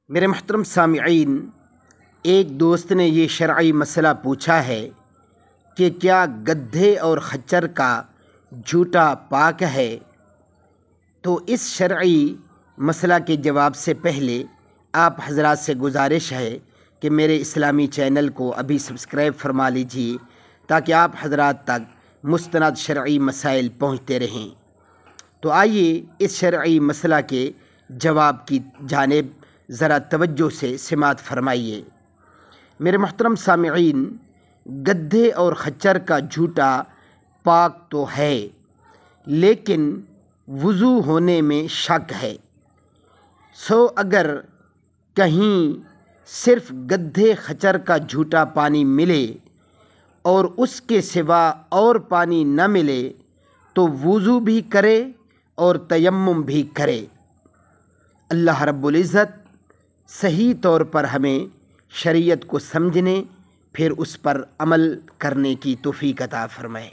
میرے محترم سامعین، ایک دوست نے یہ شرعی مسئلہ پوچھا ہے کہ کیا گدھے اور خچر کا جھوٹا پاک ہے؟ تو اس شرعی مسئلہ کے جواب سے پہلے آپ حضرات سے گزارش ہے کہ میرے اسلامی چینل کو ابھی سبسکرائب فرما لیجیے تاکہ آپ حضرات تک مستند شرعی مسائل پہنچتے رہیں۔ تو آئیے اس شرعی مسئلہ کے جواب کی جانب ذرا توجہ سے سماعت فرمائیے۔ میرے محترم سامعین، گدھے اور خچر کا جھوٹا پاک تو ہے، لیکن وضو ہونے میں شک ہے۔ اگر کہیں صرف گدھے خچر کا جھوٹا پانی ملے اور اس کے سوا اور پانی نہ ملے تو وضو بھی کرے اور تیمم بھی کرے۔ اللہ رب العزت صحیح طور پر ہمیں شریعت کو سمجھنے پھر اس پر عمل کرنے کی توفیق عطا فرمائے۔